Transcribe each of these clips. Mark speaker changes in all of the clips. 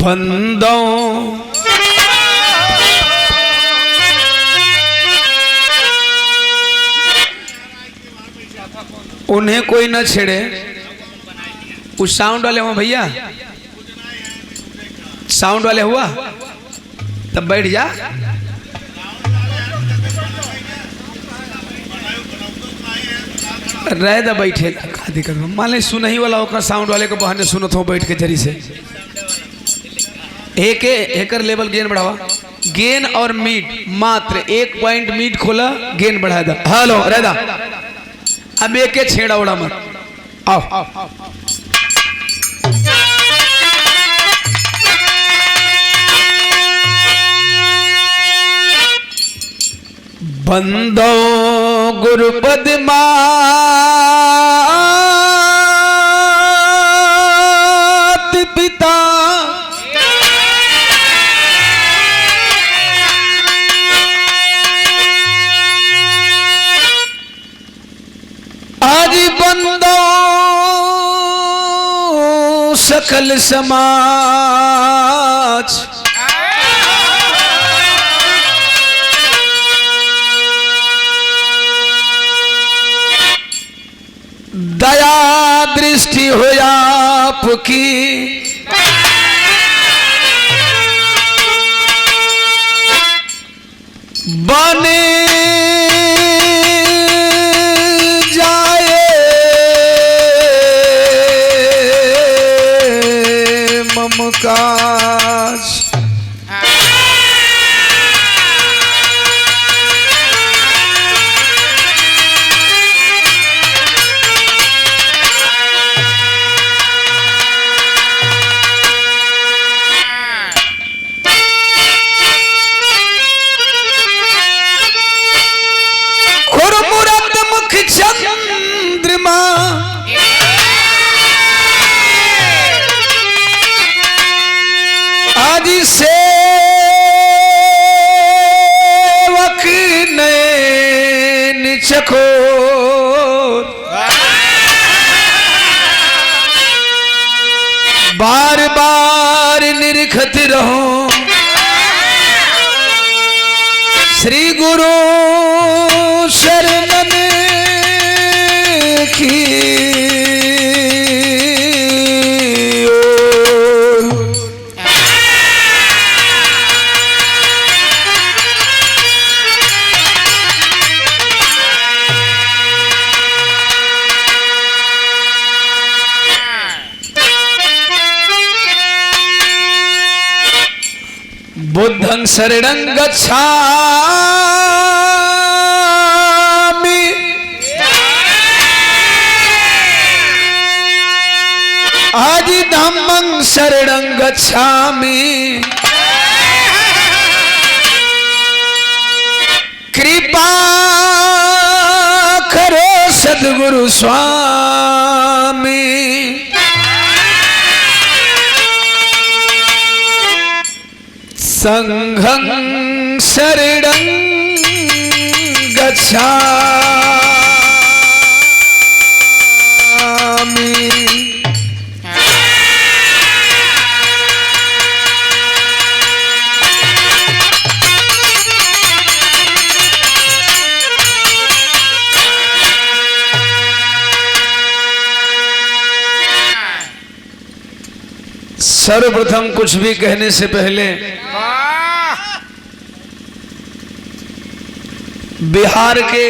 Speaker 1: बंदों उन्हें कोई न छेड़े। उस साउंड वाले हो भैया, साउंड वाले हुआ तब बैठ जा। रह दा बैठे खादी कर मान ले सुन ही वाला ओकरा साउंड वाले को बहाने सुनत हो बैठ के जरी से। एक एकर लेवल गेन बढ़ावा, गेन और मीट मात्र 1 पॉइंट मीट खोला गेन बढ़ा दा। हेलो रह दा अब एक के छेड़ा उड़ा मत। आओ बंदो गुरुपद मात पिता आज बंदो सकल समाज दया दृष्टि हो आपकी बने जाए ममकाज। चंद्रमा आज सेवक नैन चकोर बार बार निरखत रहो श्री गुरु शरणन की बुद्धं शरणं गच्छामि आदि धम्मं शरणं गच्छामि कृपा करो सद्गुरु स्वामी संघं शरणं गच्छामि। सर्वप्रथम कुछ भी कहने से पहले बिहार के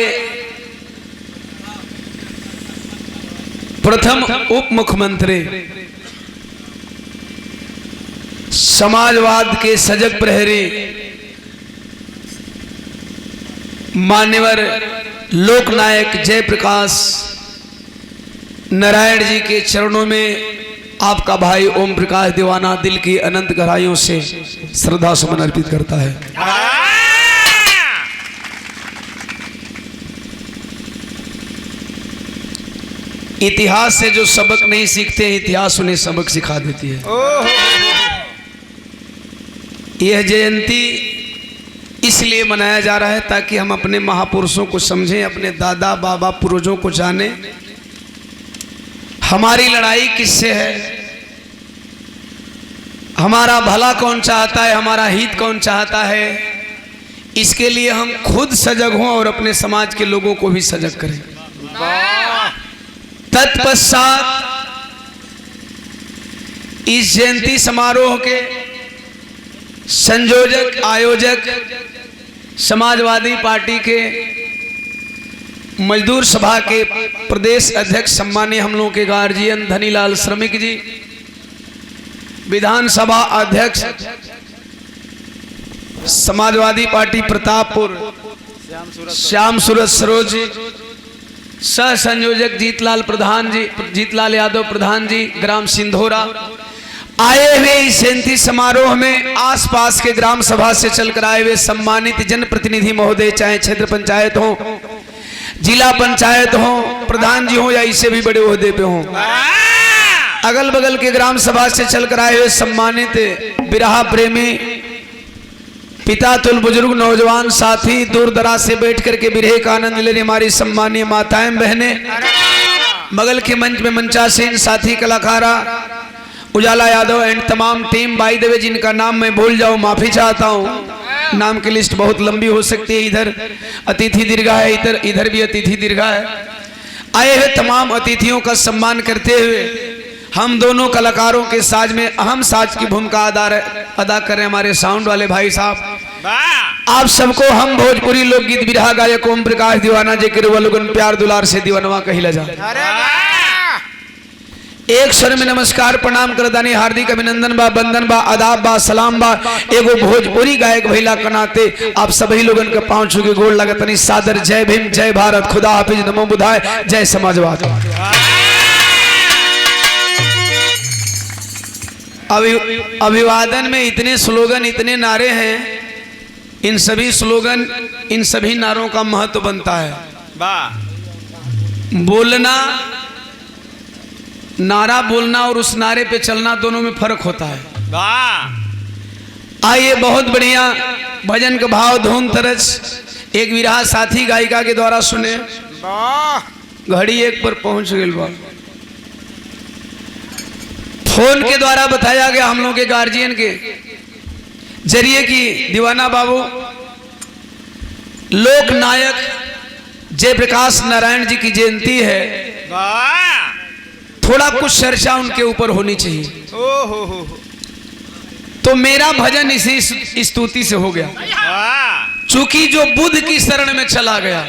Speaker 1: प्रथम उप मुख्यमंत्री समाजवाद के सजग प्रहरी मान्यवर लोकनायक जयप्रकाश नारायण जी के चरणों में आपका भाई ओम प्रकाश दीवाना दिल की अनंत गहराइयों से श्रद्धा सुमन अर्पित करता है। इतिहास से जो सबक नहीं सीखते इतिहास उन्हें सबक सिखा देती है। यह जयंती इसलिए मनाया जा रहा है ताकि हम अपने महापुरुषों को समझें, अपने दादा बाबा पूर्वजों को जानें। हमारी लड़ाई किससे है? हमारा भला कौन चाहता है, हमारा हित कौन चाहता है, इसके लिए हम खुद सजग हों और अपने समाज के लोगों को भी सजग करें। तत्पश्चात इस जयंती समारोह के संयोजक आयोजक समाजवादी पार्टी के मजदूर सभा के प्रदेश अध्यक्ष सम्मानीय हम लोगों के गार्जियन धनीलाल श्रमिक जी, विधानसभा अध्यक्ष समाजवादी पार्टी प्रतापपुर श्याम सूरज सरोज जी, सह संयोजक जीतलाल प्रधान जी, जीतलाल यादव प्रधान जी, ग्राम सिंधोरा, आए हुए इस जयंती समारोह में आसपास के ग्राम सभा से चलकर आए हुए सम्मानित जनप्रतिनिधि महोदय, चाहे क्षेत्र पंचायत हो, जिला पंचायत हो, प्रधान जी हो या इससे भी बड़े ओहदे पे हो, अगल बगल के ग्राम सभा से चलकर आए हुए सम्मानित बिरहा प्रेमी पिता तुल बुजुर्ग नौजवान साथी, दूर दराज से बैठ करके बिरहे का आनंद ले रही हमारी सम्मानीय माताएं बहनें, बगल के मंच में मंचासीन साथी कलाकारा उजाला यादव एंड तमाम टीम, बाई द वे जिनका नाम मैं भूल जाऊं माफी चाहता हूं, नाम की लिस्ट बहुत लंबी हो सकती है। इधर अतिथि दीर्घा है, इधर भी अतिथि दीर्घा है। आए हुए तमाम अतिथियों का सम्मान करते हुए हम दोनों कलाकारों के साज में अहम साज की भूमिका अदा कर रहे हमारे साउंड वाले भाई साहब, आप सबको हम भोजपुरी लोकगीत बिरहा गायक ओम प्रकाश दीवाना जी के रुवलुगन प्यार दुलार से दीवानवा कहिला जा। एक स्वर में नमस्कार प्रणाम करदानी हार्दिक अभिनंदन बा, बंदन बा, आदाब बा, सलाम बा। एगो भोजपुरी गायक भइला के नाते आप सभी लोगन के पांव छू के गोड़ लगतनी सादर जय भीम, जय भारत, खुदा हाफिज, नमो बुधाय, जय समाजवाद। अभिवादन में इतने स्लोगन, इतने नारे हैं, इन सभी स्लोगन, इन सभी नारों का महत्व बनता है। बोलना, नारा बोलना और उस नारे पे चलना, दोनों में फर्क होता है। आइए बहुत बढ़िया भजन का भाव धूम तरस एक विरहा साथी गायिका के द्वारा सुने। घड़ी एक पर पहुंच गई बा, फोन के द्वारा बताया गया हम लोग के गार्जियन के जरिए की दीवाना बाबू लोक नायक जयप्रकाश नारायण जी की जयंती है, थोड़ा कुछ चर्चा उनके ऊपर होनी चाहिए। तो मेरा भजन इसी स्तुति से हो गया, चूंकि जो बुद्ध की शरण में चला गया,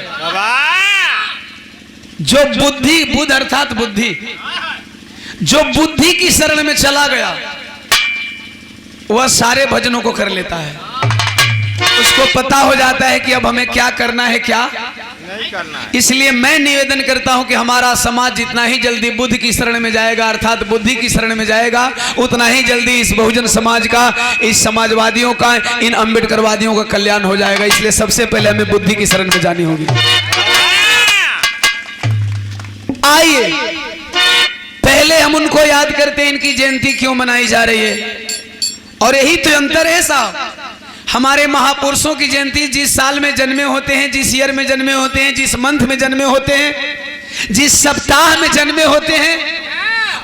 Speaker 1: जो बुद्धि, बुद्ध अर्थात बुद्धि, जो बुद्धि की शरण में चला गया वह सारे भजनों को कर लेता है। उसको पता हो जाता है कि अब हमें क्या करना है, क्या नहीं करना है। इसलिए मैं निवेदन करता हूं कि हमारा समाज जितना ही जल्दी बुद्ध की शरण में जाएगा अर्थात बुद्धि की शरण में जाएगा, उतना ही जल्दी इस बहुजन समाज का, इस समाजवादियों का, इन अम्बेडकरवादियों का कल्याण हो जाएगा। इसलिए सबसे पहले हमें बुद्धि की शरण में जानी होगी। आइए पहले हम उनको याद करते हैं इनकी जयंती क्यों मनाई जा रही है, और यही तो अंतर है साहब। हमारे महापुरुषों की जयंती जिस साल में जन्मे होते हैं, जिस ईयर में जन्मे होते हैं, जिस मंथ में जन्मे होते हैं, जिस सप्ताह में जन्मे होते हैं,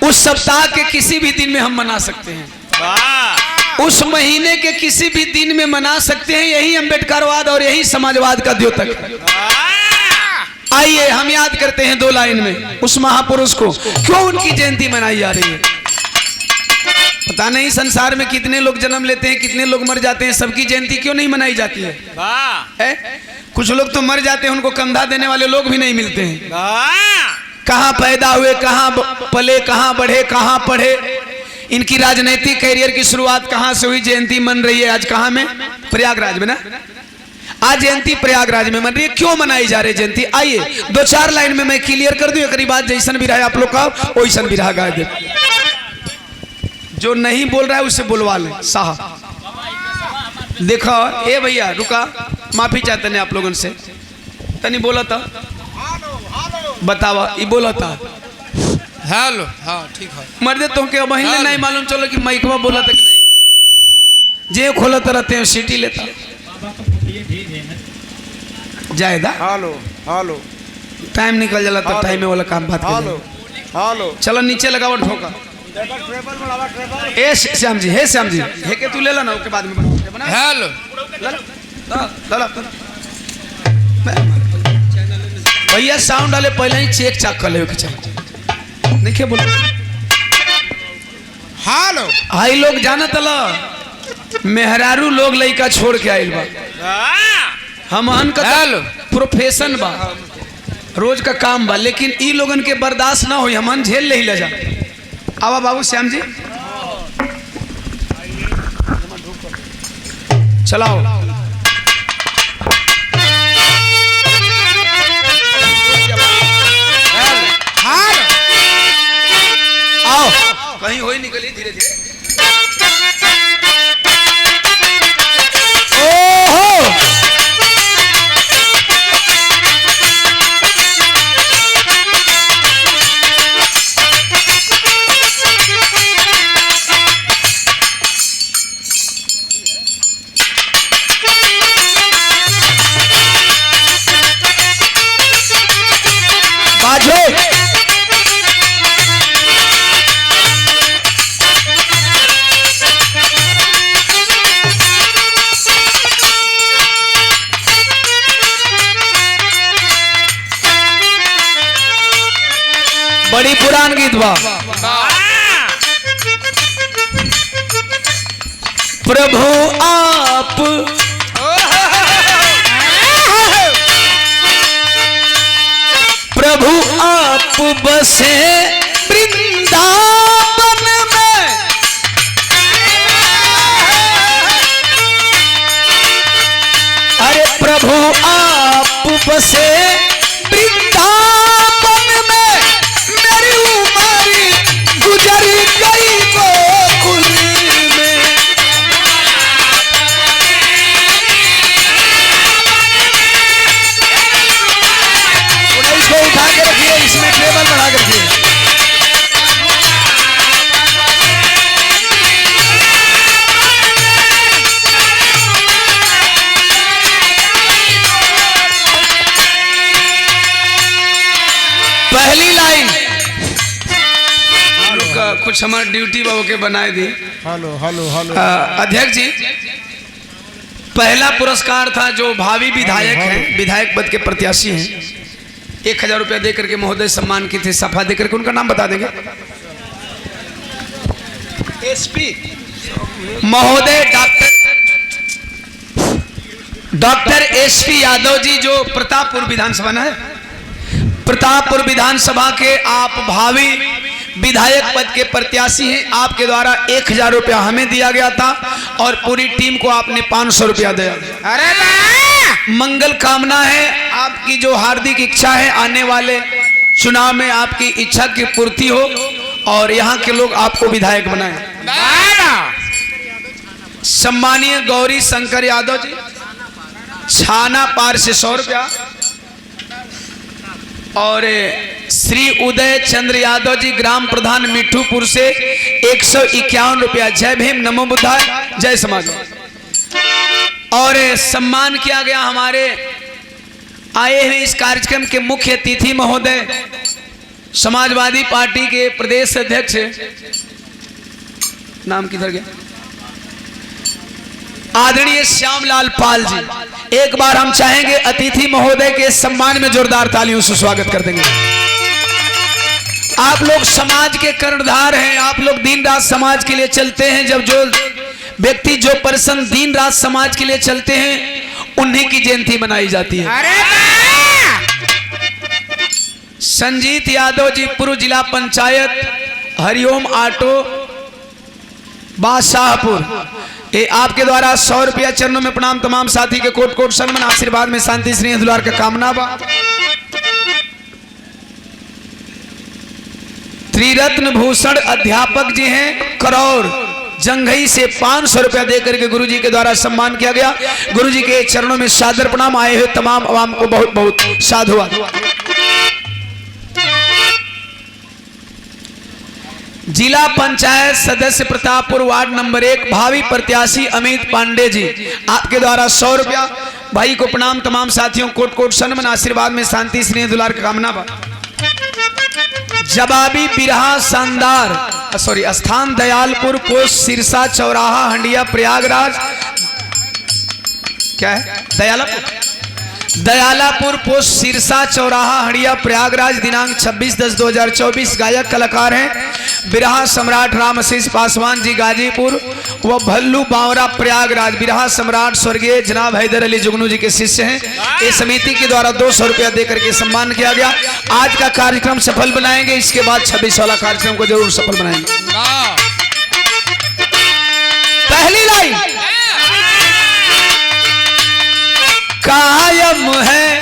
Speaker 1: उस सप्ताह के किसी भी दिन में हम मना सकते हैं, उस महीने के किसी भी दिन में मना सकते हैं। यही अम्बेडकरवाद और यही समाजवाद का द्योतक है। आइए हम याद करते हैं दो लाइन में उस महापुरुष को, क्यों उनकी जयंती मनाई जा रही है। पता नहीं संसार में कितने लोग जन्म लेते हैं, कितने लोग मर जाते हैं, सबकी जयंती क्यों नहीं मनाई जाती है? कुछ लोग तो मर जाते हैं, उनको कंधा देने वाले लोग भी नहीं मिलते हैं। कहां पैदा हुए, कहां पले, कहां बढ़े, कहां पढ़े, इनकी राजनीतिक कैरियर की शुरुआत कहां से हुई। जयंती मन रही है आज कहां में? प्रयागराज में ना। आज जयंती प्रयागराज में मन रही है। क्यों मनाई जा रही है जयंती? आइए दो चार लाइन में मैं क्लियर कर दूं, एक बात जैसन भी रहा आप लोग का वैसन भी रहा गा दे। जो नहीं बोल रहा है उससे बुलवा ले साहब। देखो ए भैया रुका, माफी चाहते हैं आप लोगों से, तनी बोला था बतावा, ये बोला था हेलो, हाँ ठीक है मर्दे तो के महीने नहीं मालूम चलो कि माइकवा बोला था कि नहीं। जे खोलते रहते हैं सीटी लेता जायदा। हेलो हेलो टाइम निकल जाला तो टाइम में वाला काम बात हेलो हेलो चलो नीचे लगाओ ठोका ए श्याम जी, हे श्याम जी, हे के तू ले ला ना, उसके बाद में बना।
Speaker 2: हेलो
Speaker 1: भैया साउंड वाले पहले ही चेक चाक कर ले के चाहिए, नहीं क्या बोलो।
Speaker 2: हेलो
Speaker 1: आई लोग जाना तला मेहरारू लोग लइका छोड़ के आइल बा, हमन का प्रोफेशन बा, रोज का काम बा, लेकिन ई लोगन के बर्दाश्त ना हो, हमन झेल ले ही ले जा। आवा बाबू श्याम जी चलाओ। आओ कहीं हो ही निकली धीरे धीरे। ओहो बाजो बड़ी पुरान गीत बा। प्रभु आप प्रभु आप बसे वृंदावन में, अरे प्रभु आप बसे वृंदावन में, मेरी उम्र गुजर गई गोकुल में। इसको उठा के रखिए, इसमें टेबल बढ़ा के रखिए। पहली लाइन कुछ हमारे ड्यूटी बाबू के बनाए दी।
Speaker 2: हेलो हेलो हेलो
Speaker 1: अध्यक्ष जी, पहला पुरस्कार था जो भावी विधायक हैं, विधायक पद के प्रत्याशी हैं, 1000 रुपया दे करके महोदय सम्मान की थे, सफा दे करके उनका नाम बता देंगे। एसपी महोदय डॉक्टर एसपी यादव जी, जो प्रतापपुर विधानसभा है, प्रतापपुर विधानसभा के आप भावी विधायक पद के प्रत्याशी हैं। आपके द्वारा 1000 रुपया हमें दिया गया था और पूरी टीम को आपने 500 रुपया दिया। अरे मंगल कामना है, आपकी जो हार्दिक इच्छा है आने वाले चुनाव में आपकी इच्छा की पूर्ति हो और यहाँ के लोग आपको विधायक बनाए। सम्मानीय गौरी शंकर यादव जी, छाना पार से 100 रुपया, और श्री उदय चंद्र यादव जी, ग्राम प्रधान मिठूपुर से 151 रुपया। जय भीम, नमो बुद्धाय, जय समाज। और सम्मान किया गया हमारे आए हैं इस कार्यक्रम के मुख्य अतिथि महोदय, समाजवादी पार्टी के प्रदेश अध्यक्ष, नाम किधर गया, आदरणीय श्यामलाल पाल जी। एक बार हम चाहेंगे अतिथि महोदय के सम्मान में जोरदार तालियों से स्वागत कर देंगे। आप लोग समाज के कर्णधार हैं, आप लोग दिन रात समाज के लिए चलते हैं। जब जो व्यक्ति, जो पर्सन दिन रात समाज के लिए चलते हैं, उन्हीं की जयंती मनाई जाती है। संजीत यादव जी, पूर्व जिला पंचायत, हरिओम ऑटो, बादशाहपुर, ये आपके द्वारा 100 रुपया। चरणों में प्रणाम, तमाम साथी के कोट कोट सम्मान, आशीर्वाद में शांति स्नेह दुलार का कामना बा। त्रिरत्न भूषण अध्यापक जी हैं करौर जंघई से 500 रुपया देकर के गुरुजी के द्वारा सम्मान किया गया। गुरुजी के चरणों में सादर प्रणाम। आए हुए तमाम आवाम को बहुत बहुत साधुवाद। जिला पंचायत सदस्य प्रतापपुर वार्ड नंबर 1 भावी प्रत्याशी अमित पांडे जी, आपके द्वारा 100 रुपया। भाई को प्रणाम, तमाम साथियों कोट कोट सम्मान, आशीर्वाद में शांति स्नेह दुलार का कामना बा। जवाबी बिरहा शानदार स्थान दयालपुर पोस्ट सिरसा चौराहा हंडिया प्रयागराज। क्या है? दयालापुर पोस्ट सिरसा चौराहा हंडिया प्रयागराज। दिनांक 26/10/2024। गायक कलाकार हैं बिरहा सम्राट राम आशीष पासवान जी गाजीपुर व भल्लू बावरा प्रयागराज। बिरहा सम्राट स्वर्गीय जनाब हैदर अली जुगनू जी के शिष्य हैं। इस समिति के द्वारा 200 रुपया देकर के सम्मान किया गया। आज का कार्यक्रम सफल बनाएंगे, इसके बाद 26 वाला कार्यक्रम को जरूर सफल बनाएंगे। पहली लाइन कायम है,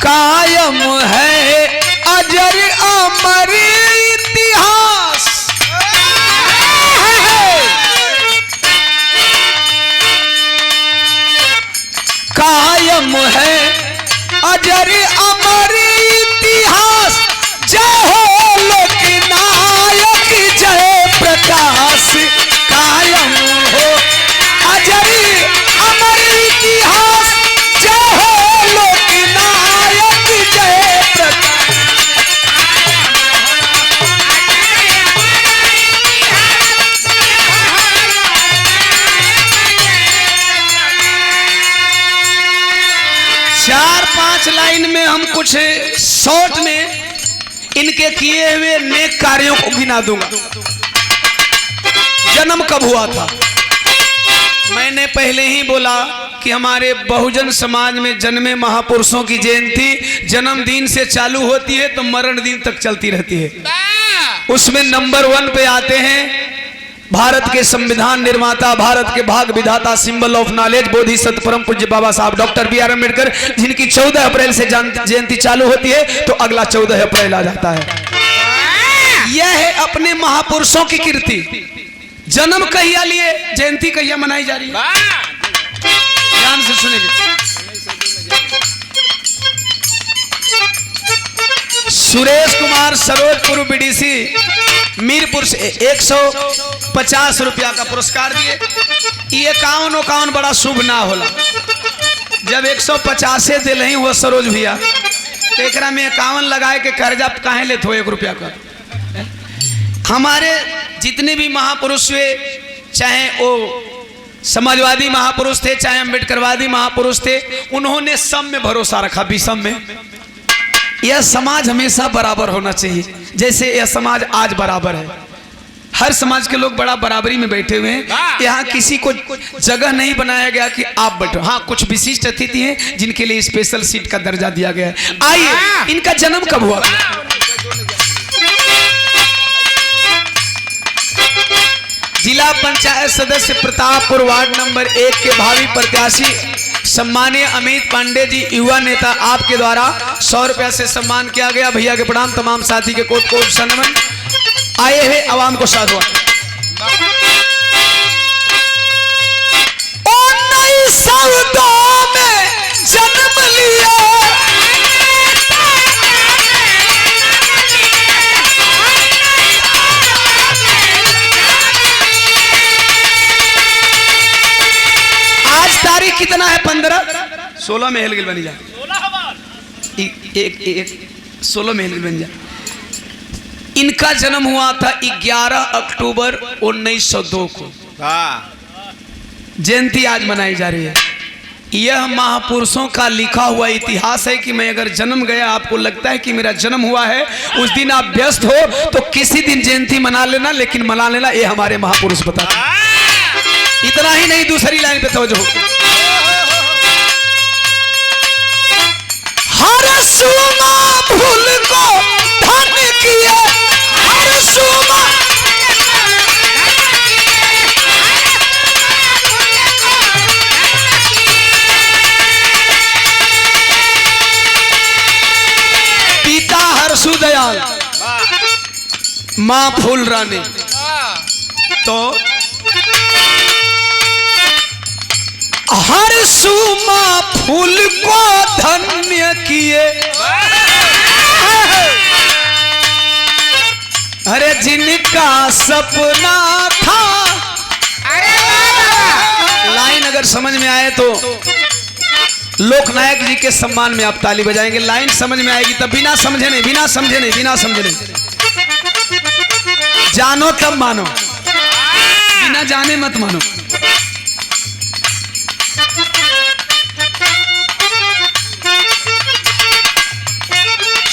Speaker 1: कायम है अजर अमर इतिहास। कायम है अजर अमर इतिहास। जय हो लोकनायक जय प्रकाश। कायम हो अजर अमर इतिहास। जय हो लोकनायक जय प्रकाश। चार पांच लाइन में हम कुछ शॉर्ट में इनके किए हुए नेक कार्यों को गिना दूंगा। जन्म कब हुआ था? मैंने पहले ही बोला कि हमारे बहुजन समाज में जन्मे महापुरुषों की जयंती जन्मदिन से चालू होती है तो मरण दिन तक चलती रहती है। उसमें नंबर 1 पे आते हैं भारत के संविधान निर्माता, भारत के भाग विधाता, सिंबल ऑफ नॉलेज, बोधिसत्व परम पूज्य बाबा साहब डॉक्टर बी आर अम्बेडकर, जिनकी 14 अप्रैल से जयंती चालू होती है तो अगला 14 अप्रैल आ जाता है। यह है अपने महापुरुषों की कीर्ति। जन्म कहिया लिए, जयंती कहिया मनाई जा रही है। ध्यान से सुनेंगे। सुरेश कुमार सरोजपुर बीडीसी मीरपुर से 150 रुपया का पुरस्कार दिए। ये 51 बड़ा शुभ ना होला। जब 150 दिल ही हुआ सरोज भैया तो एक में 51 लगाए के कर्जा काहे ले थो 1 रुपया का। हमारे जितने भी महापुरुष हुए, चाहे वो समाजवादी महापुरुष थे चाहे अम्बेडकरवादी महापुरुष थे, उन्होंने सब में भरोसा रखा। विषम में यह समाज हमेशा बराबर होना चाहिए, जैसे यह समाज आज बराबर है। हर समाज के लोग बड़ा बराबरी में बैठे हुए हैं। यहाँ किसी को जगह नहीं बनाया गया कि आप बैठो। हाँ, कुछ विशिष्ट अतिथि हैं जिनके लिए स्पेशल सीट का दर्जा दिया गया है। आइए, इनका जन्म कब हुआ? जिला पंचायत सदस्य प्रतापपुर वार्ड नंबर 1 के भावी प्रत्याशी सम्मानीय अमित पांडे जी, युवा नेता, आपके द्वारा 100 रुपया से सम्मान किया गया। भैया के प्रणाम। तमाम साथी के कोट कोट सनमन। आए हुए आवाम को साधुवाद। 1902 में जन्म लिया, तारीख कितना है? 15 16 में हेल गिल बनी जा 16 में हेल गिल बन जा। इनका जन्म हुआ था 11 अक्टूबर 1902 को। जयंती आज मनाई जा रही है। यह महापुरुषों का लिखा हुआ इतिहास है कि मैं अगर जन्म गया, आपको लगता है कि मेरा जन्म हुआ है, उस दिन आप व्यस्त हो तो किसी दिन जयंती मना लेना, लेकिन मना लेना ये हमारे महापुरुष बताते हैं। इतना ही नहीं, दूसरी लाइन पे तवज्जो। हर सुमा फूल को धन किए, हर सुमा पिता हरसु दयाल, मां फूल रानी। तो हर सुमा फूल को धन्य किए, अरे जिनका सपना था। लाइन अगर समझ में आए तो लोकनायक जी के सम्मान में आप ताली बजाएंगे। लाइन समझ में आएगी तब, बिना समझे नहीं, बिना समझे नहीं, बिना समझे नहीं। जानो तब मानो, बिना जाने मत मानो।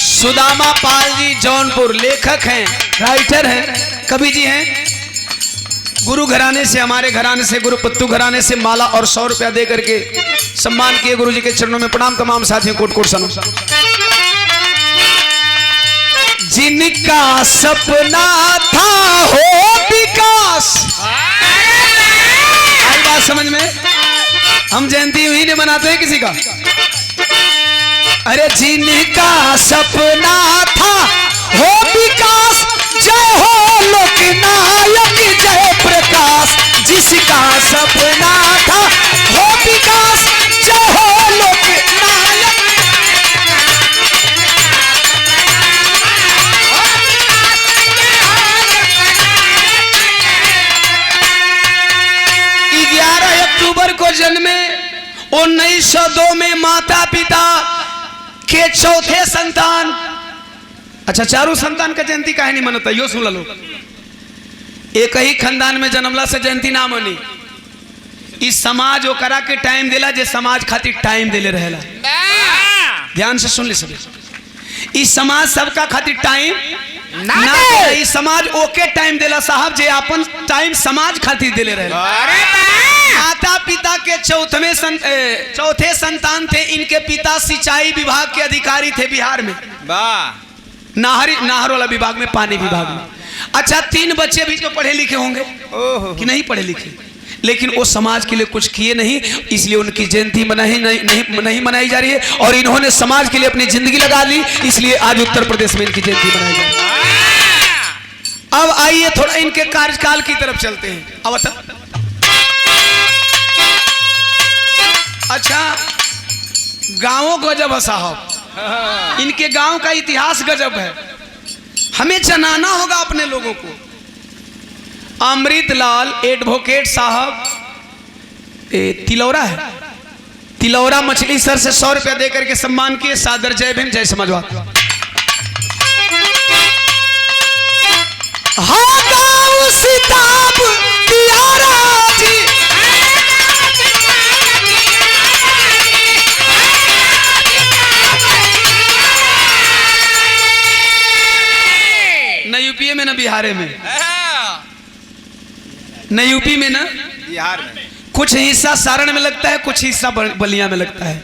Speaker 1: सुदामा पाल जी जौनपुर लेखक हैं, राइटर हैं, कवि जी हैं। गुरु घराने से, हमारे घराने से, गुरु पत्तू घराने से माला और 100 रुपया दे करके सम्मान किए। गुरु जी के चरणों में प्रणाम। तमाम साथियों कोट कोट सनम। जिनका सपना था हो विकास, आई बात समझ में? हम जयंती ही नहीं मनाते हैं किसी का। अरे जिनका सपना था हो विकास, जय हो लोकनायक जय प्रकाश। जिसका सपना था हो विकास, जय हो लोकनायक। अक्टूबर को जन्मे, 1902 में माता पिता के चौथे संतान। अच्छा, चारों संतान का जयंती काहे नहीं मनता, यो सुन लो। एक ही खानदान में जन्मला से जयंती ना मनी। इस समाज ओकरा के टाइम देला जे समाज खातिर टाइम देले रहेला। ध्यान से सुन ले सब। इस समाज सबका खातिर टाइम ना देला। इस समाज ओके टाइम देला साहब जे अपन टाइम समाज खातिर देले रहेला। माता पिता के चौथे संतान थे। इनके पिता सिंचाई विभाग के अधिकारी थे बिहार में, नाहर वाला विभाग में, पानी विभाग में। अच्छा, 3 बच्चे भी तो पढ़े लिखे होंगे कि नहीं पढ़े लिखे, लेकिन वो समाज के लिए कुछ किए नहीं, इसलिए उनकी जयंती नहीं मनाई जा रही है। और इन्होंने समाज के लिए अपनी जिंदगी लगा ली, इसलिए आज उत्तर प्रदेश में इनकी जयंती मनाई जा रही है। अब आइए थोड़ा इनके कार्यकाल की तरफ चलते हैं। अब बता। अच्छा, गांवों गजब है साहब, इनके गांव का इतिहास गजब है। हमें जनाना होगा अपने लोगों को। अमृतलाल एडवोकेट साहब तिलौरा है, तिलौरा मछली सर से 100 रुपया देकर के सम्मान किए। सादर जय भीम, जय समाजवाद। हाँ गाँव सिताब तियारा जी, न यूपी में न बिहार में, न यूपी में न बिहार में। कुछ हिस्सा सारण में लगता है, कुछ हिस्सा बलिया में लगता है।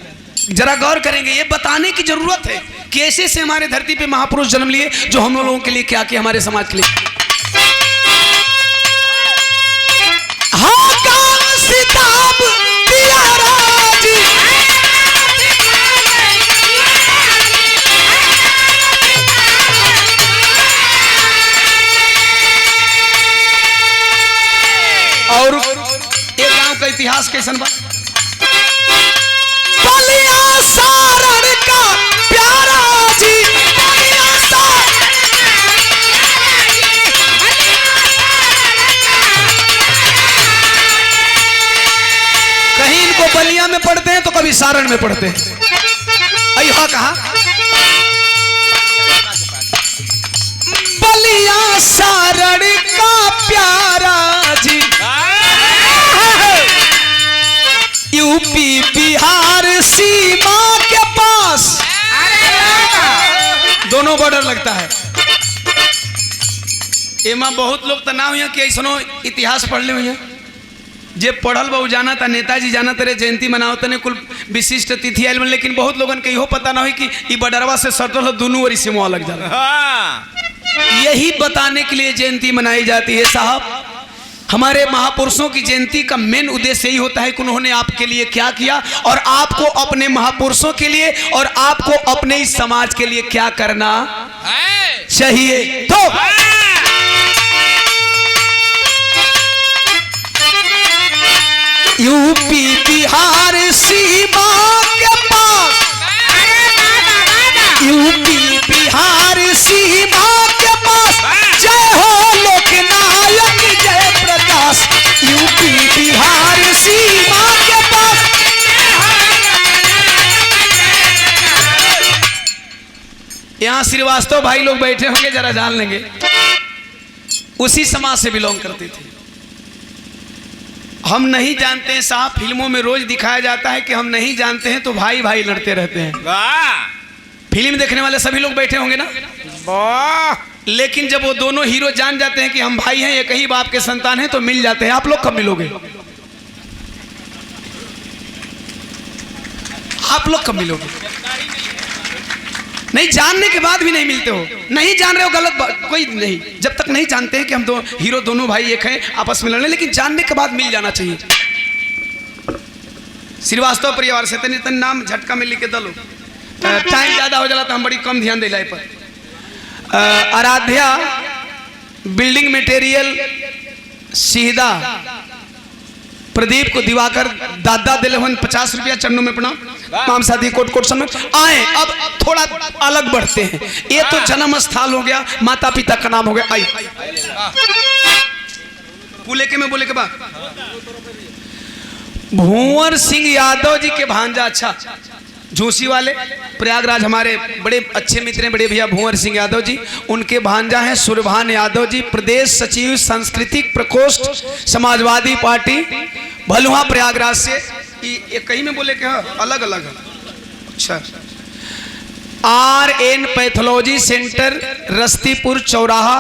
Speaker 1: जरा गौर करेंगे, ये बताने की जरूरत है कि ऐसे से हमारे धरती पे महापुरुष जन्म लिए जो हम लोगों के लिए क्या किया, हमारे समाज के लिए। हाँ गाँव सिताब तियारा जी, और एक गांव का इतिहास कैसन बा। बलिया सारण का प्यारा जी, बलिया कहीं इनको बलिया में पढ़ते हैं तो कभी सारण में पढ़ते हैं। अहा कहा बलिया सारण का प्यारा जी, यूपी बिहार सीमा के पास, दोनों बॉर्डर लगता है। एमा बहुत लोग तो ना हुई कि ऐसा इतिहास पढ़ ले हुई, जे पढ़ल बहु जाना था, नेताजी जाना तेरे जयंती मनाओ तने कुल विशिष्ट तिथि आयल, लेकिन बहुत लोगन के इहो पता ना हुई कि ई बॉर्डरवा से सटल दोनों ओर से मुँह लग जाला। यही बताने के लिए जयंती मनाई जाती है साहब। हमारे महापुरुषों की जयंती का मेन उद्देश्य यही होता है कि उन्होंने आपके लिए क्या किया और आपको अपने महापुरुषों के लिए और आपको अपने इस समाज के लिए क्या करना चाहिए। तो यूपी बिहार सीमा के पास, यूपी बिहार सीमा के पास, जय हो लोकनायक जय प्रकाश। यूपी बिहार सीमा के पास, यहाँ श्रीवास्तव भाई लोग बैठे होंगे, जरा जान लेंगे, उसी समाज से बिलोंग करते थे। हम नहीं जानते हैं साहब, फिल्मों में रोज दिखाया जाता है कि हम नहीं जानते हैं तो भाई भाई लड़ते रहते हैं। फिल्म देखने वाले सभी लोग बैठे होंगे ना, लेकिन जब वो दोनों हीरो जान जाते हैं कि हम भाई हैं, एक ही बाप के संतान हैं, तो मिल जाते हैं। आप लोग कब मिलोगे? आप लोग कब मिलोगे? नहीं जानने के बाद भी नहीं मिलते हो। नहीं जान रहे हो, गलत बात कोई नहीं। जब तक नहीं जानते हैं कि हम दो हीरो दोनों भाई एक हैं, आपस में लड़ने, लेकिन जानने के बाद मिल जाना चाहिए। श्रीवास्तव परिवार से तनी तनी नाम झटका में लिख के दलो, टाइम ज्यादा हो जाला तो हम बड़ी कम ध्यान दिलाए पर। आराध्या बिल्डिंग मटेरियल सीधा प्रदीप को दिवाकर दादा दिले 50 रुपया चन्नू में प्रणाम। माम साथी कोट कोट समय आए। अब थोड़ा अलग बढ़ते हैं। ये तो जन्म स्थल हो गया, माता पिता का नाम हो गया। आई बोले के मैं बोले के बाद भूंवर सिंह यादव जी के भांजा, अच्छा झूसी वाले प्रयागराज हमारे बड़े अच्छे मित्र हैं, बड़े भैया भूंवर सिंह यादव जी, उनके भांजा हैं सुरभान यादव जी, प्रदेश सचिव सांस्कृतिक प्रकोष्ठ समाजवादी पार्टी भलुआ प्रयागराज से। ये कहीं में बोले क्या अलग अलग है? अच्छा। RN पैथोलॉजी सेंटर रस्तीपुर चौराहा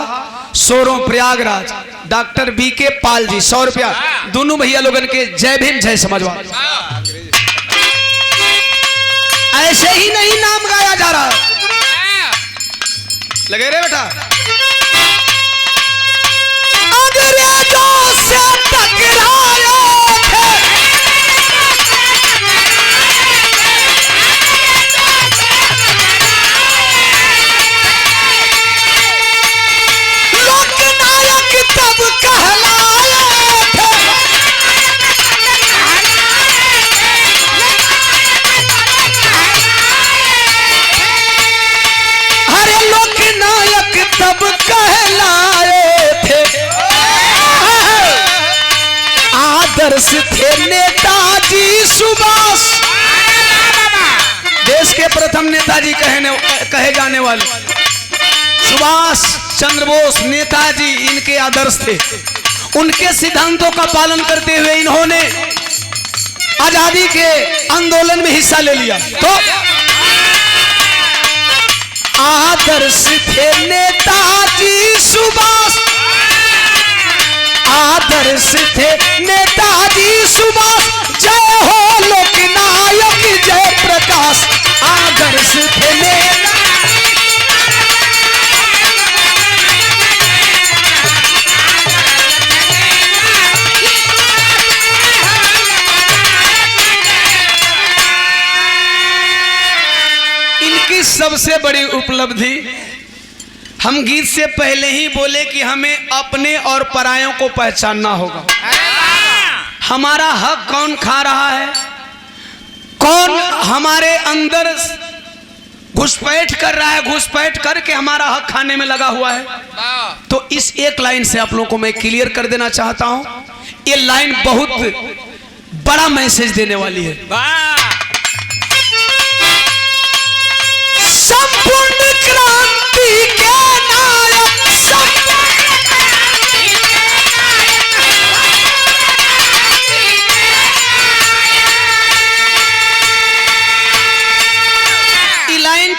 Speaker 1: सोरो प्रयागराज, डॉक्टर BK पाल जी 100 रुपया। दोनों भैया लोगन के जय भीम जय समाजवाद। ऐसे ही नहीं नाम गाया जा रहा, लगे रे बेटा। अंग्रेजों से टकराए थे, लोकनायक तब कहलाए थे, अरे लोकनायक तब कहलाए थे, आदर्श थे नेताजी सुभाष। देश के प्रथम नेताजी कहे जाने वाले सुभाष चंद्र बोस नेताजी इनके आदर्श थे। उनके सिद्धांतों का पालन करते हुए इन्होंने आजादी के आंदोलन में हिस्सा ले लिया। तो आदर्श थे नेताजी सुभाष, आदर्श थे नेताजी सुभाष, जय हो लोकनायक जय प्रकाश। आदर्श थे इनकी सबसे बड़ी उपलब्धि, हम गीत से पहले ही बोले कि हमें अपने और परायों को पहचानना होगा। हमारा हक कौन खा रहा है, कौन हमारे अंदर घुसपैठ कर रहा है, घुसपैठ करके हमारा हक खाने में लगा हुआ है। तो इस एक लाइन से आप लोगों को मैं क्लियर कर देना चाहता हूं। ये लाइन बहुत बड़ा मैसेज देने वाली है। संपूर्ण क्रांति के नायक, ये लाइन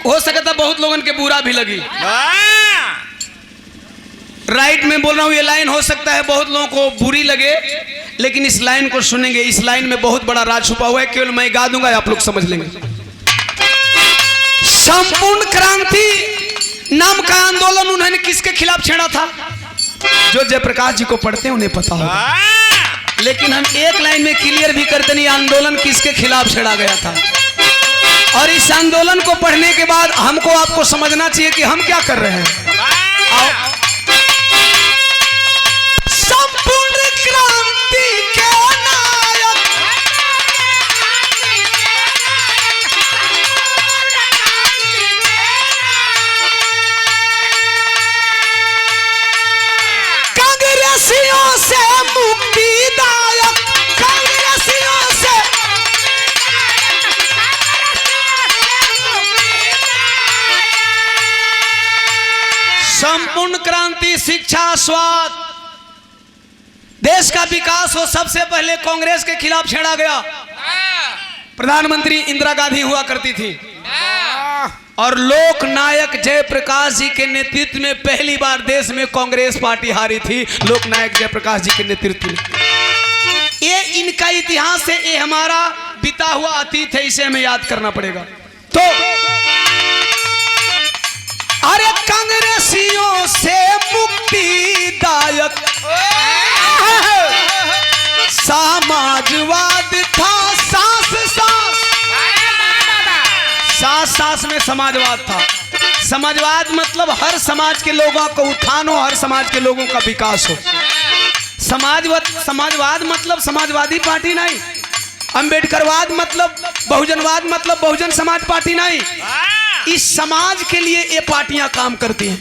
Speaker 1: हो सकता बहुत लोगों के बुरा भी लगी। राइट में बोल रहा हूं, ये लाइन हो सकता है बहुत लोगों को बुरी लगे, लेकिन इस लाइन को सुनेंगे, इस लाइन में बहुत बड़ा राज छुपा हुआ है। केवल मैं गा दूंगा, आप लोग समझ लेंगे। संपूर्ण क्रांति नाम का आंदोलन उन्होंने किसके खिलाफ छेड़ा था? जो जयप्रकाश जी को पढ़ते हैं उन्हें पता होगा, लेकिन हम एक लाइन में क्लियर भी करते नहीं आंदोलन किसके खिलाफ छेड़ा गया था। और इस आंदोलन को पढ़ने के बाद हमको आपको समझना चाहिए कि हम क्या कर रहे हैं। संपूर्ण क्रांति के नायक, कांग्रेसियों से मुक्तिदायक, कांग्रेसियों से संपूर्ण क्रांति, शिक्षा, स्वास्थ्य, देश का विकास हो, सबसे पहले कांग्रेस के खिलाफ छेड़ा गया। प्रधानमंत्री इंदिरा गांधी हुआ करती थी और लोक नायक जयप्रकाश जी के नेतृत्व में पहली बार देश में कांग्रेस पार्टी हारी थी, लोक नायक जयप्रकाश जी के नेतृत्व में। ये इनका इतिहास है, ये हमारा बीता हुआ अतीत है, इसे हमें याद करना पड़ेगा। तो अरे कांग्रेसियों से मुक्तिदायक समाजवाद था, सांस में समाजवाद था। समाजवाद मतलब हर समाज के लोगों को उत्थान हो, हर समाज के लोगों का विकास हो। समाजवाद मतलब समाजवादी पार्टी नहीं, अंबेडकरवाद मतलब बहुजनवाद मतलब बहुजन समाज पार्टी नहीं। इस समाज के लिए ये पार्टियां काम करती हैं।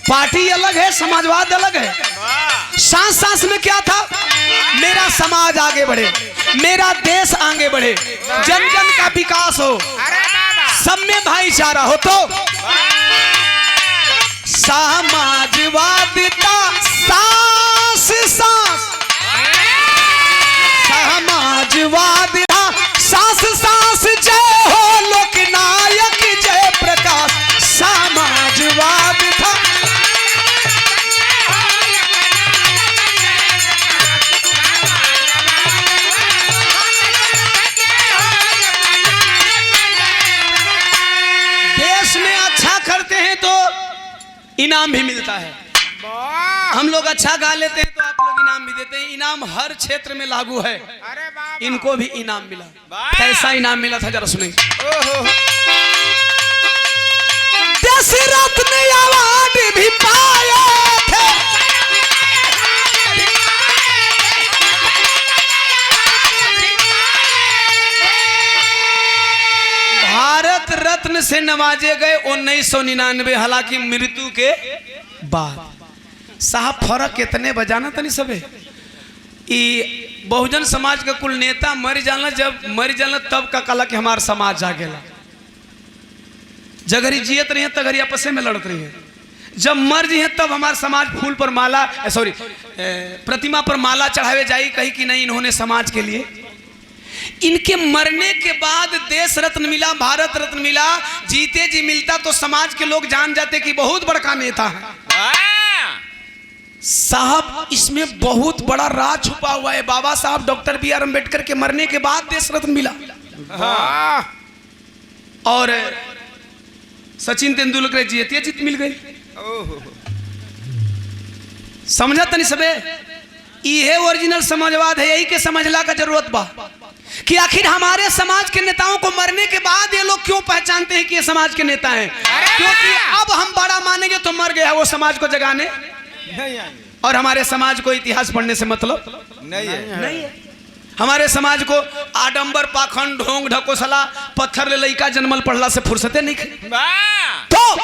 Speaker 1: पार्टी अलग है, समाजवाद अलग है। सांस में क्या था? मेरा समाज आगे बढ़े, मेरा देश आगे बढ़े, जन जन का विकास हो, सब में भाईचारा हो। तो समाजवाद का सांस समाजवाद था, सांस जय हो लोकनायक जय प्रकाश, समाजवाद था। देश में अच्छा करते हैं तो इनाम भी मिलता है। हम लोग अच्छा गा लेते हैं तो आप लोग इनाम भी देते हैं। इनाम हर क्षेत्र में लागू है। इनको भी इनाम मिला। कैसा इनाम मिला था जरा सुनेंगे। देश रत्न अवार्ड भी पाए थे, भारत रत्न से नवाजे गए 1999, हालांकि मृत्यु के बाद। साहब फर्क कितने बजाना तनी सबे। बहुजन समाज का कुल नेता मर जाला, जब मर जाला तब का कला कि हमारा समाज जागेला। जगरी जियत रही है तगरी आपस में लड़त रही है, जब मर जी है तब हमारा समाज फूल पर माला प्रतिमा पर माला चढ़ावे जाई, कही कि नहीं इन्होंने समाज के लिए। इनके मरने के बाद देश रत्न मिला, भारत रत्न मिला। जीते जी मिलता तो समाज के लोग जान जाते कि बहुत बड़ा नेता है। साहब इसमें बहुत बड़ा राज छुपा हुआ है। बाबा साहब डॉक्टर बी आर अम्बेडकर के मरने के बाद देश रत्न मिला। और सचिन तेंदुलकर जीते जीत मिल गई। समझा तनी सबे, ये ओरिजिनल समाजवाद है। यही के समझला का जरूरत बा कि आखिर हमारे समाज के नेताओं को मरने के बाद ये लोग क्यों पहचानते हैं कि ये समाज के नेता हैं। क्योंकि अब हम बड़ा मानेंगे तो मर गया वो समाज को जगाने नहीं आएंगे। और हमारे समाज को इतिहास पढ़ने से मतलब नहीं है। हमारे समाज को आडंबर, पाखंड, ढोंग, ढकोसला, पत्थर ले लइका जन्मल पढ़ला से फुर्सते नहीं। तो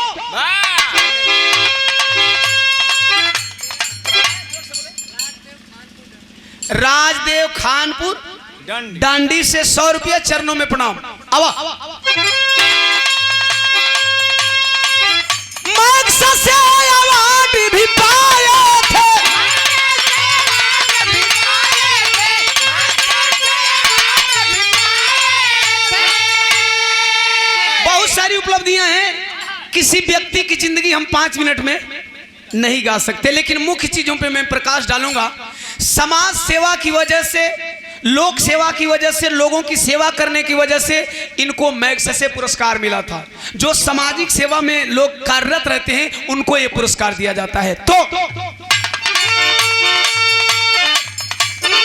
Speaker 1: राजदेव खानपुर डांडी से 100 रुपया चरणों में प्रणाम। आवा से अवार्ड भी पाए थे, बहुत सारी उपलब्धियां हैं। किसी व्यक्ति की जिंदगी हम 5 मिनट में नहीं गा सकते, लेकिन मुख्य चीजों पे मैं प्रकाश डालूंगा। समाज सेवा की वजह से, लोक सेवा की वजह से, लोगों की सेवा करने की वजह से इनको मैग्सेसे पुरस्कार मिला था। जो सामाजिक सेवा में लोग कार्यरत रहते हैं उनको ये पुरस्कार दिया जाता है। तो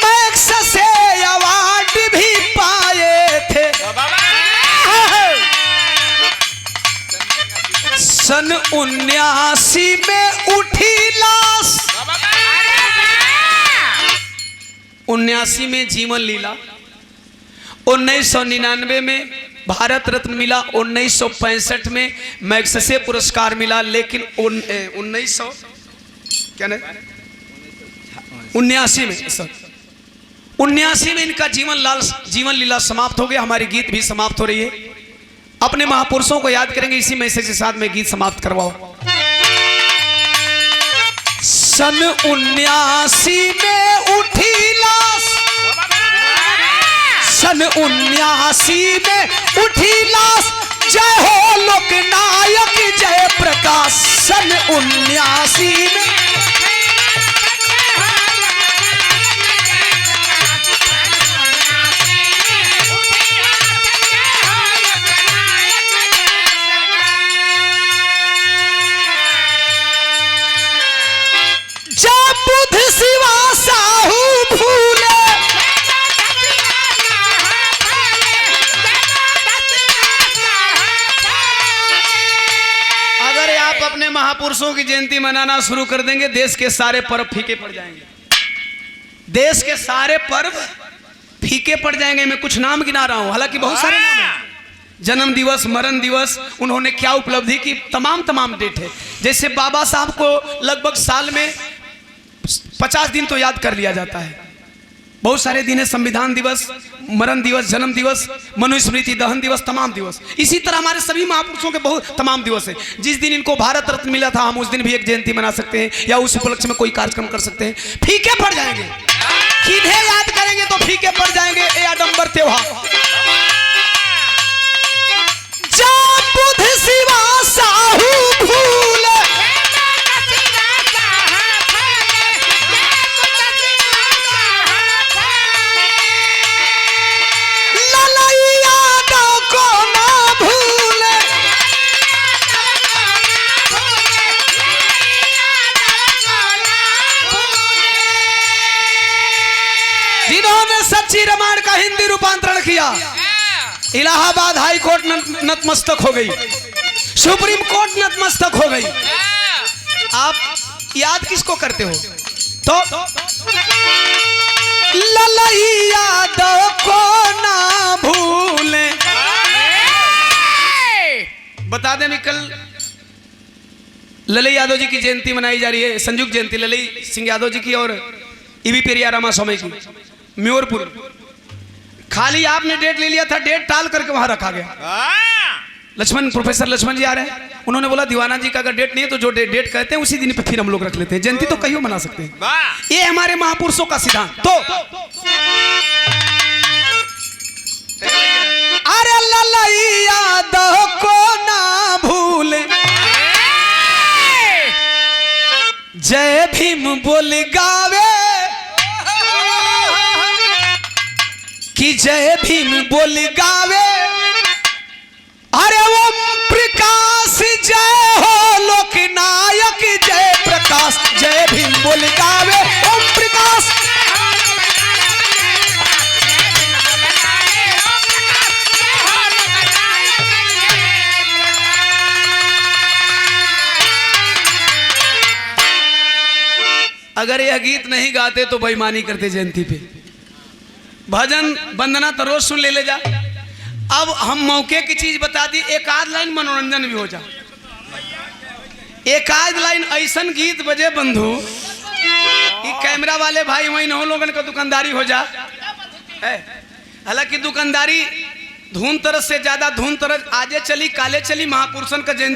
Speaker 1: मैग्सेसे अवार्ड भी पाए थे। सन 79 में उठी लाश, 79 में जीवन लीला, 1999 में भारत रत्न मिला, 1965 में मैग्सेसे पुरस्कार मिला। लेकिन 79 में इनका जीवन लीला समाप्त हो गया। हमारी गीत भी समाप्त हो रही है। अपने महापुरुषों को याद करेंगे, इसी मैसेज के साथ में गीत समाप्त करवाओ। सन 79 में उठी लाश, सन 79 में उठी लाश, जय हो लोकनायक जय प्रकाश। सन 79 में जब बुध शिवा साहू भूले, अगर आप अपने महापुरुषों की जयंती मनाना शुरू कर देंगे, देश के सारे पर्व फीके पड़ जाएंगे। देश के सारे पर्व फीके पड़ जाएंगे। मैं कुछ नाम गिना रहा हूं, हालांकि बहुत सारे नाम हैं। जन्म दिवस, मरण दिवस, उन्होंने क्या उपलब्धि की, तमाम डेट है। जैसे बाबा साहब को लगभग साल में 50 दिन तो याद कर लिया जाता है। बहुत सारे दिन है, संविधान दिवस, मरण दिवस, जन्म दिवस, मनुस्मृति दहन दिवस, तमाम दिवस। इसी तरह हमारे सभी महापुरुषों के बहुत तमाम दिवस है। जिस दिन इनको भारत रत्न मिला था, हम उस दिन भी एक जयंती मना सकते हैं या उस उपलक्ष्य में कोई कार्यक्रम कर सकते हैं। फीके पड़ जाएंगे, किन्हें याद करेंगे तो फीके पड़ जाएंगे। ये आडंबर त्योहार। जब बुध शिवा साहू भूले, जिन्होंने सच्ची रामायण का हिंदी रूपांतरण किया, इलाहाबाद हाई कोर्ट नतमस्तक हो गई, सुप्रीम कोर्ट नतमस्तक हो गई। आप याद किसको करते हो? तो ललई यादव को ना भूले। बता दें, कल ललई यादव जी की जयंती मनाई जा रही है, संयुक्त जयंती ललई सिंह यादव जी की और ईवी पेरिया रामा स्वामी की, म्योरपुर। खाली आपने डेट ले लिया था, डेट टाल करके वहां रखा गया। लक्ष्मण, प्रोफेसर लक्ष्मण जी आ रहे हैं, उन्होंने बोला दीवाना जी का अगर डेट नहीं है तो जो डेट कहते हैं उसी दिन पे फिर हम लोग रख लेते हैं। जयंती तो कहीं मना सकते हैं, ये हमारे महापुरुषों का सिद्धांत। तो अरे ललई यादव को ना भूले, जय भीम बोल गावे कि जय भीम बोल गावे। अरे ओम प्रकाश जय हो लोकनायक जय प्रकाश। जय भीम बोल गावे ओम प्रकाश। अगर यह गीत नहीं गाते तो बेईमानी करते जयंती पे। भजन वंदना तो रोज सुन ले जा। अब हम मौके की चीज बता दी, एक आध लाइन मनोरंजन भी हो जा, एक आध लाइन ऐसन गीत बजे बंधु कि कैमरा वाले भाई वही न लोगन का दुकानदारी हो जा। हालांकि दुकानदारी धून तरस से ज्यादा धून तरस आजे चली काले चली महापुरुषन का जयंती